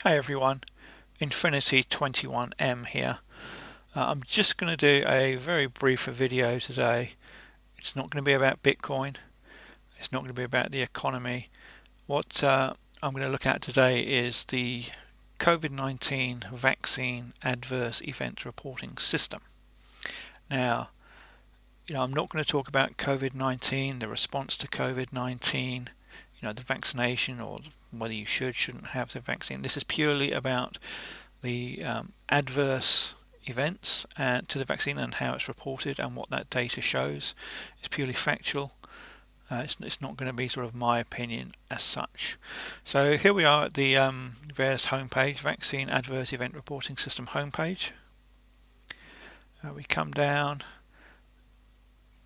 Hi everyone, Infinity21M here. I'm just going to do a very brief video today. It's not going to be about Bitcoin, it's not going to be about the economy. What I'm going to look at today is the COVID-19 vaccine adverse event reporting system. Now, I'm not going to talk about COVID-19, the response to COVID-19, the vaccination, or whether you shouldn't have the vaccine. This is purely about the adverse events to the vaccine and how it's reported and what that data shows. It's purely factual. It's not going to be sort of my opinion as such. So here we are at the VAERS homepage, Vaccine Adverse Event Reporting System homepage. We come down.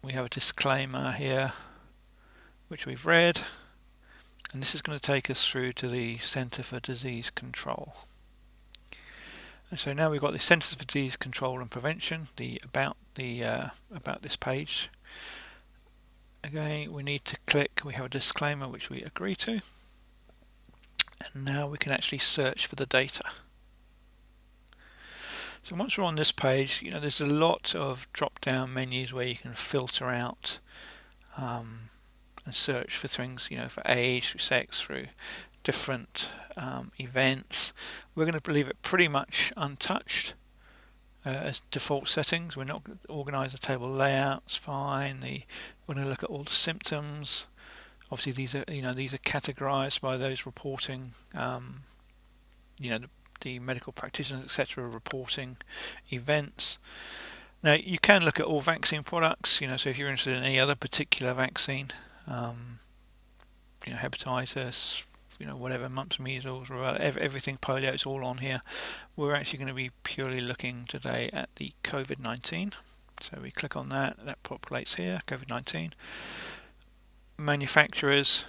We have a disclaimer here, which we've read. And this is going to take us through to the Centre for Disease Control. And so now we've got the Centers for Disease Control and Prevention, about this page. Again, we need to click. We have a disclaimer which we agree to, and now we can actually search for the data. So once we're on this page, there's a lot of drop-down menus where you can filter out and search for things, for age, through sex, through different events. We're going to leave it pretty much untouched as default settings. We're not going to organize the table layouts. Fine. We're going to look at all the symptoms. Obviously, these are categorized by those reporting. The medical practitioners, etc., reporting events. Now, you can look at all vaccine products. So if you're interested in any other particular vaccine, hepatitis, whatever, mumps, measles, rubella, everything, polio, it's all on here. We're actually going to be purely looking today at the COVID-19. So we click on that populates here, COVID-19. Manufacturers,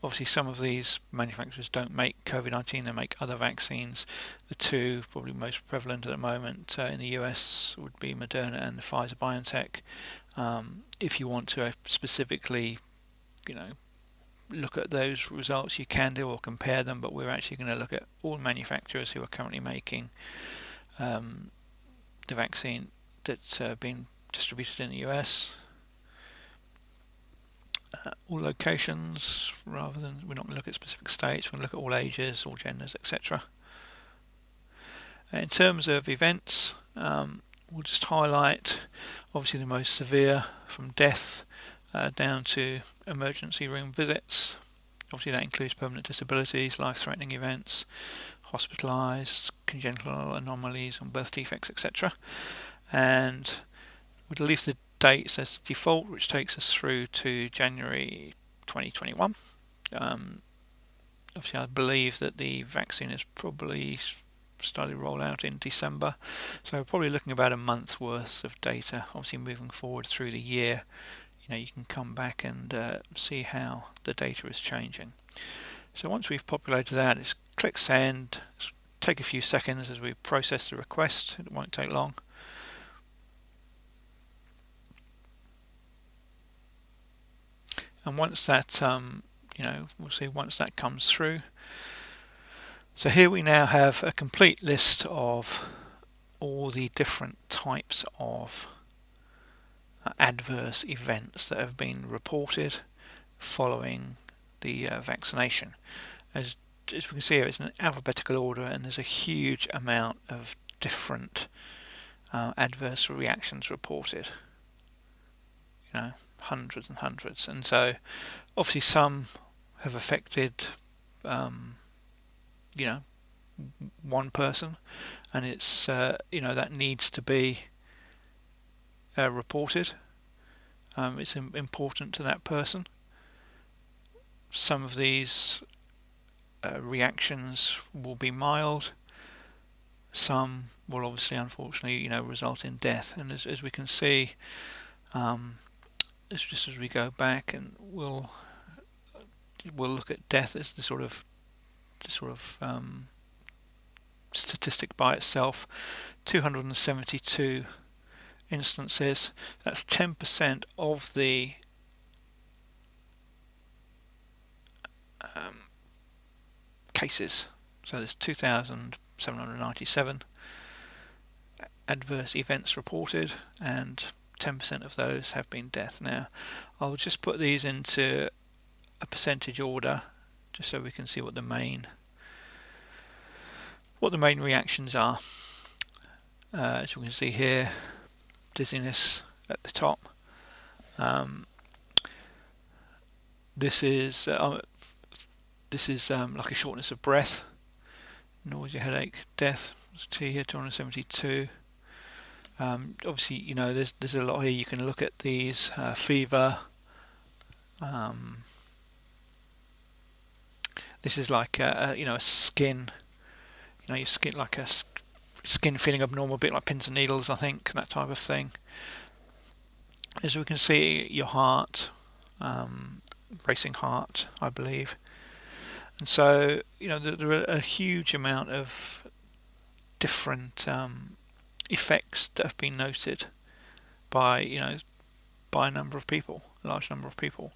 obviously some of these manufacturers don't make COVID-19, they make other vaccines. The two probably most prevalent at the moment in the US would be Moderna and the Pfizer-BioNTech. If you want to specifically, look at those results, you can do, or compare them, but we're actually going to look at all manufacturers who are currently making the vaccine that's been distributed in the US. All locations, rather than, we're not going to look at specific states, we're going to look at all ages, all genders, etc. In terms of events, we'll just highlight obviously the most severe, from death down to emergency room visits. Obviously that includes permanent disabilities, life-threatening events, hospitalised, congenital anomalies and birth defects, etc. And we'll leave the dates as the default, which takes us through to January 2021. Obviously I believe that the vaccine is probably started to roll out in December, so we're probably looking about a month worth of data. Obviously moving forward through the year, you can come back and see how the data is changing. So once we've populated that, just click send. It'll take a few seconds as we process the request. It won't take long. And once that, we'll see once that comes through. So here we now have a complete list of all the different types of adverse events that have been reported following the vaccination. As we can see here, it's in an alphabetical order, and there's a huge amount of different adverse reactions reported. Hundreds and hundreds, and so obviously some have affected one person, and it's that needs to be reported. It's important to that person. Some of these reactions will be mild. Some will obviously, unfortunately, result in death. And as we can see, it's just as we go back, and we'll look at death as the sort of statistic by itself. 272 instances. That's 10% of the cases. So there's 2,797 adverse events reported, and 10% of those have been death. Now, I'll just put these into a percentage order, just so we can see what the main reactions are. As you can see here, dizziness at the top. This is like a shortness of breath, nausea, headache, death. See here, 272. Obviously, there's a lot here. You can look at these: fever. This is like a skin. Your skin, like a skin feeling abnormal, a bit like pins and needles, I think, that type of thing. As we can see, your heart, racing heart, I believe. And so, there are a huge amount of different effects that have been noted by a number of people, a large number of people.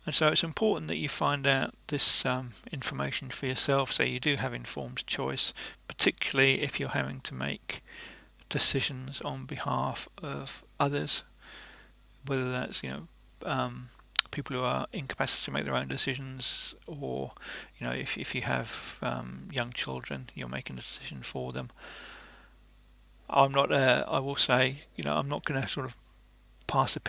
And so it's important that you find out this information for yourself, so you do have informed choice, particularly if you're having to make decisions on behalf of others, whether that's people who are incapacitated to make their own decisions, or if you have young children, you're making a decision for them. I will say, I'm not going to sort of pass a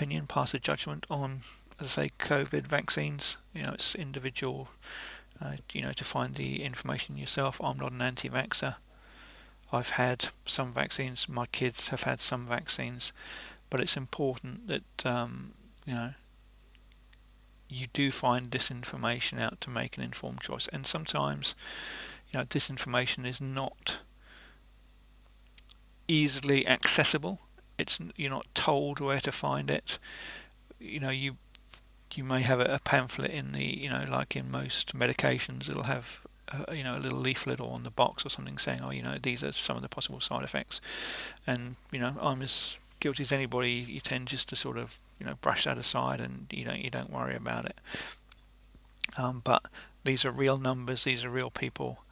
judgment on, as I say, COVID vaccines. It's individual, to find the information yourself. I'm not an anti-vaxxer. I've had some vaccines, my kids have had some vaccines, but it's important that you do find this information out to make an informed choice. And sometimes this information is not easily accessible. You're not told where to find it. You may have a pamphlet in the like in most medications, it'll have a little leaflet or on the box or something saying, these are some of the possible side effects. And I'm as guilty as anybody. You tend just to sort of brush that aside, and you don't worry about it. But these are real numbers, these are real people,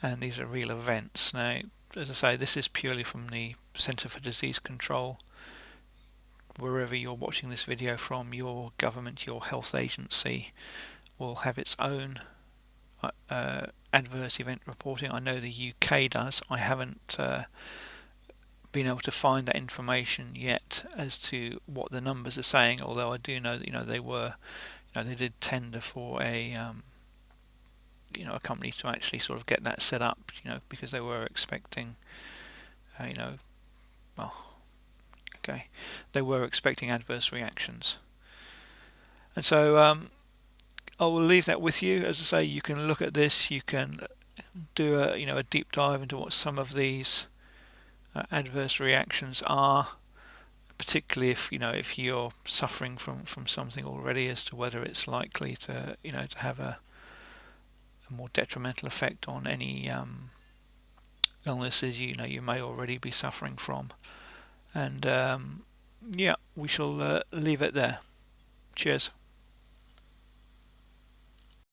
and these are real events. Now, as I say, this is purely from the Centre for Disease Control. Wherever you're watching this video from, your government, your health agency will have its own adverse event reporting. I know the UK does. I haven't been able to find that information yet as to what the numbers are saying, although I do know that they did tender for a company to actually sort of get that set up, because they were expecting they were expecting adverse reactions. And so I will leave that with you. As I say, you can look at this, you can do a deep dive into what some of these adverse reactions are, particularly if you're suffering from something already, as to whether it's likely to to have a more detrimental effect on any illnesses you may already be suffering from. And we shall leave it there. Cheers.